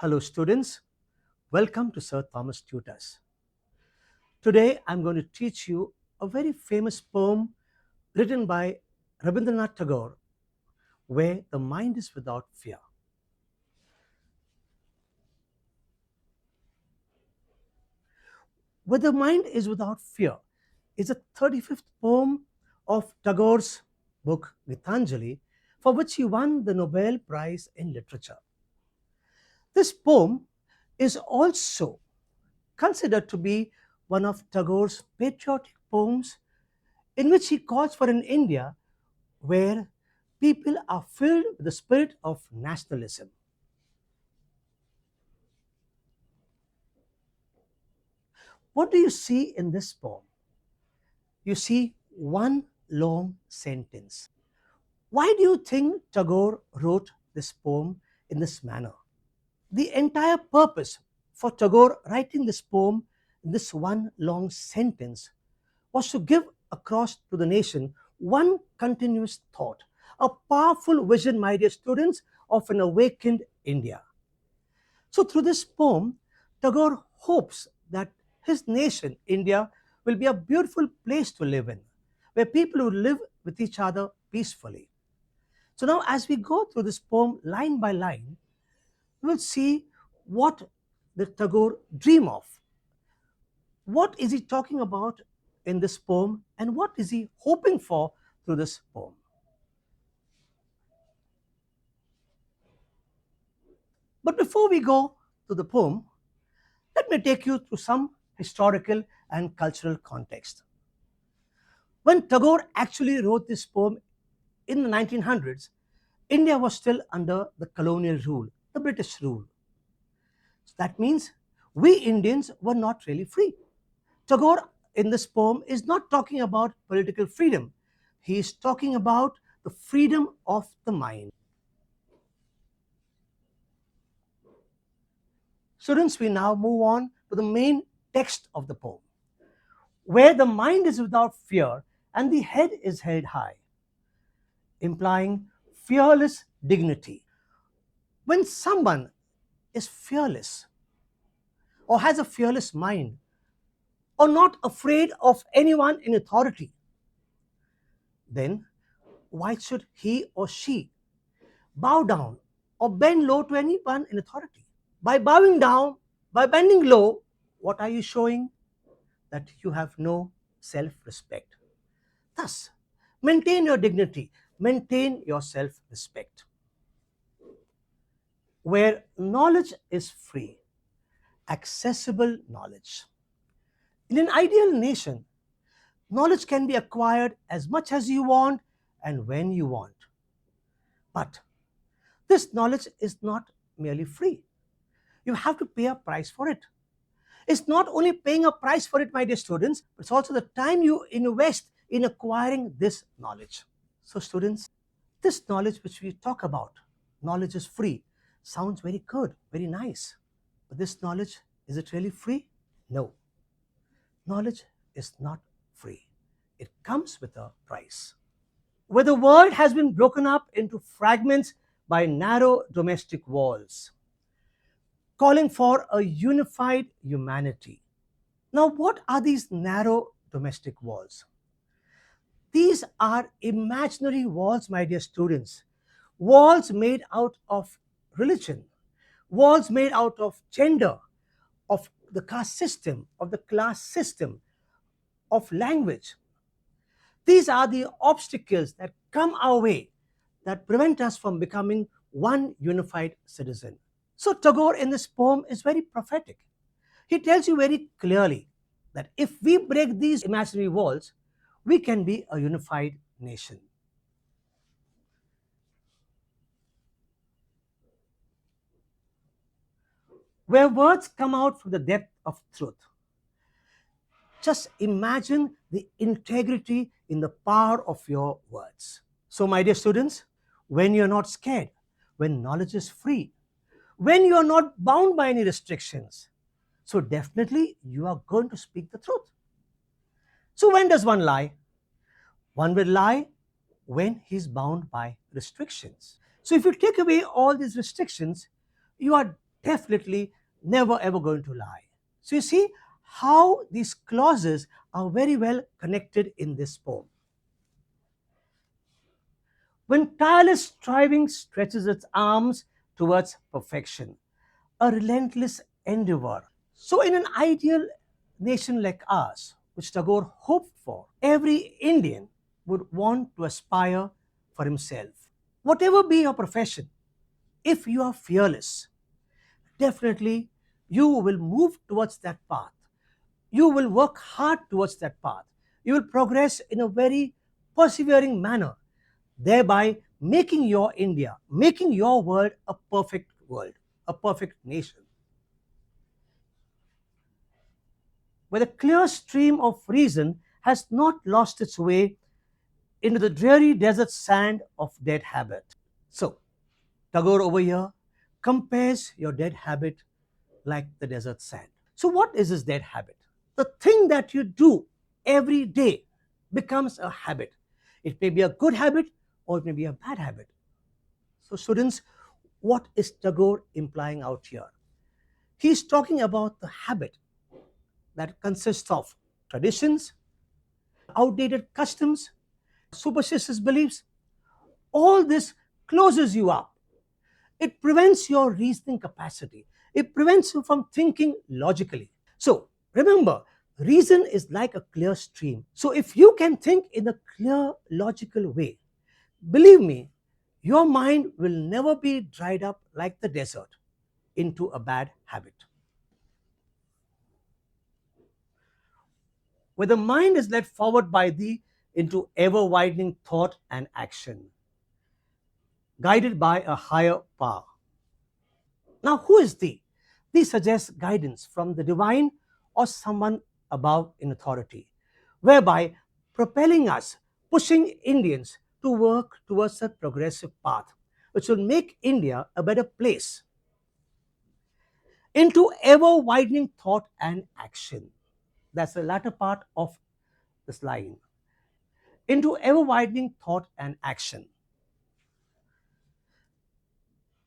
Hello students, welcome to Sir Thomas Tutors. Today I'm going to teach you a very famous poem written by Rabindranath Tagore, Where the Mind is Without Fear. Where the Mind is Without Fear is the 35th poem of Tagore's book Gitanjali, for which he won the Nobel Prize in Literature. This poem is also considered to be one of Tagore's patriotic poems, in which he calls for an India where people are filled with the spirit of nationalism. What do you see in this poem? You see one long sentence. Why do you think Tagore wrote this poem in this manner? The entire purpose for Tagore writing this poem in this one long sentence was to give across to the nation one continuous thought, a powerful vision, my dear students, of an awakened India. So through this poem, Tagore hopes that his nation, India, will be a beautiful place to live in, where people will live with each other peacefully. So now as we go through this poem line by line, we will see what the Tagore dream of. What is he talking about in this poem, and what is he hoping for through this poem? But before we go to the poem, let me take you through some historical and cultural context. When Tagore actually wrote this poem in the 1900s, India was still under the colonial rule, the British rule. So that means we Indians were not really free. Tagore in this poem is not talking about political freedom. He is talking about the freedom of the mind. Students, we now move on to the main text of the poem, where the mind is without fear and the head is held high, implying fearless dignity. When someone is fearless or has a fearless mind or not afraid of anyone in authority, then why should he or she bow down or bend low to anyone in authority? By bowing down, by bending low, what are you showing? That you have no self-respect. Thus, maintain your dignity, maintain your self-respect. Where knowledge is free, accessible knowledge. In an ideal nation, knowledge can be acquired as much as you want and when you want. But this knowledge is not merely free. You have to pay a price for it. It's not only paying a price for it, my dear students, but it's also the time you invest in acquiring this knowledge. So students, this knowledge which we talk about, knowledge is free, sounds very good, very nice. But this knowledge, is it really free? No. Knowledge is not free. It comes with a price. Where the world has been broken up into fragments by narrow domestic walls, calling for a unified humanity. Now, what are these narrow domestic walls? These are imaginary walls, my dear students. Walls made out of religion, walls made out of gender, of the caste system, of the class system, of language. These are the obstacles that come our way that prevent us from becoming one unified citizen. So Tagore in this poem is very prophetic. He tells you very clearly that if we break these imaginary walls, we can be a unified nation. Where words come out from the depth of truth. Just imagine the integrity in the power of your words. So my dear students, when you're not scared, when knowledge is free, when you are not bound by any restrictions, so definitely you are going to speak the truth. So when does one lie? One will lie when he's bound by restrictions. So if you take away all these restrictions, you are definitely never ever going to lie. So you see how these clauses are very well connected in this poem. When tireless striving stretches its arms towards perfection, a relentless endeavor. So, in an ideal nation like ours, which Tagore hoped for, every Indian would want to aspire for himself. Whatever be your profession, if you are fearless, definitely you will move towards that path. You will work hard towards that path. You will progress in a very persevering manner, thereby making your India, making your world, a perfect nation. Where the clear stream of reason has not lost its way into the dreary desert sand of dead habit. So, Tagore over here compares your dead habit like the desert sand. So, what is this dead habit? The thing that you do every day becomes a habit. It may be a good habit or it may be a bad habit. So, students, what is Tagore implying out here? He's talking about the habit that consists of traditions, outdated customs, superstitious beliefs. All this closes you up. It prevents your reasoning capacity. It prevents you from thinking logically. So remember, reason is like a clear stream. So if you can think in a clear, logical way, believe me, your mind will never be dried up like the desert into a bad habit. Where the mind is led forward by thee into ever widening thought and action, guided by a higher power. Now, who is thee? Thee suggests guidance from the divine or someone above in authority, whereby propelling us, pushing Indians to work towards a progressive path, which will make India a better place, into ever widening thought and action. That's the latter part of this line. Into ever widening thought and action.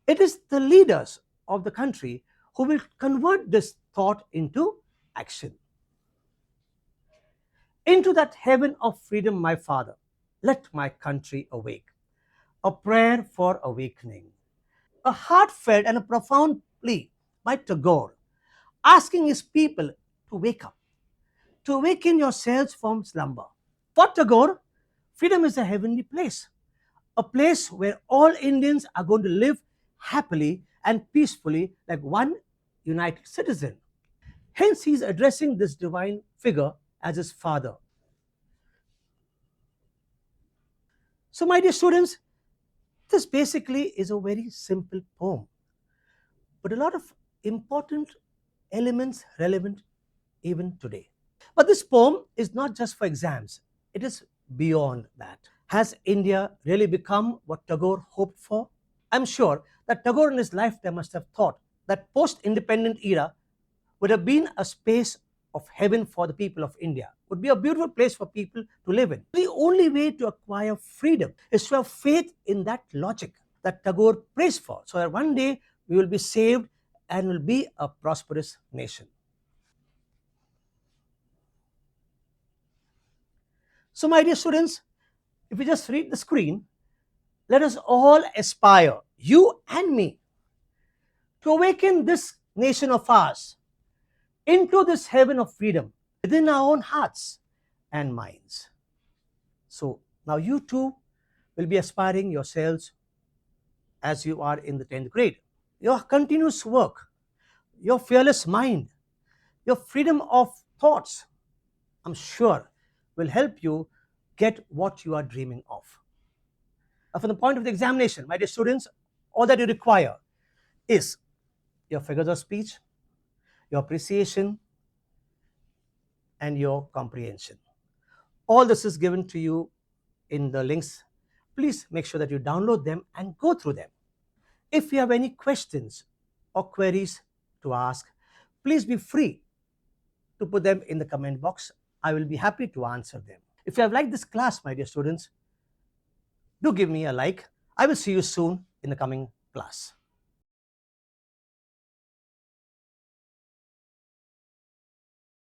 It is the leaders of the country who will convert this thought into action. Into that heaven of freedom, my Father, let my country awake. A prayer for awakening. A heartfelt and a profound plea by Tagore, asking his people to wake up, to awaken yourselves from slumber. For Tagore, freedom is a heavenly place, a place where all Indians are going to live happily and peacefully like one united citizen. Hence, he is addressing this divine figure as his father. So, my dear students, this basically is a very simple poem, but a lot of important elements relevant even today. But this poem is not just for exams, it is beyond that. Has India really become what Tagore hoped for? I'm sure that Tagore in his lifetime must have thought that post-independent era would have been a space of heaven for the people of India, would be a beautiful place for people to live in. The only way to acquire freedom is to have faith in that logic that Tagore prays for, so that one day we will be saved and will be a prosperous nation. So, my dear students, if you just read the screen, let us all aspire, you and me, to awaken this nation of ours into this heaven of freedom within our own hearts and minds. So now you too will be aspiring yourselves as you are in the 10th grade. Your continuous work, your fearless mind, your freedom of thoughts, I'm sure will help you get what you are dreaming of. From the point of the examination, my dear students, all that you require is your figures of speech, your appreciation, and your comprehension. All this is given to you in the links. Please make sure that you download them and go through them. If you have any questions or queries to ask, please be free to put them in the comment box. I will be happy to answer them. If you have liked this class, my dear students, do give me a like. I will see you soon in the coming class.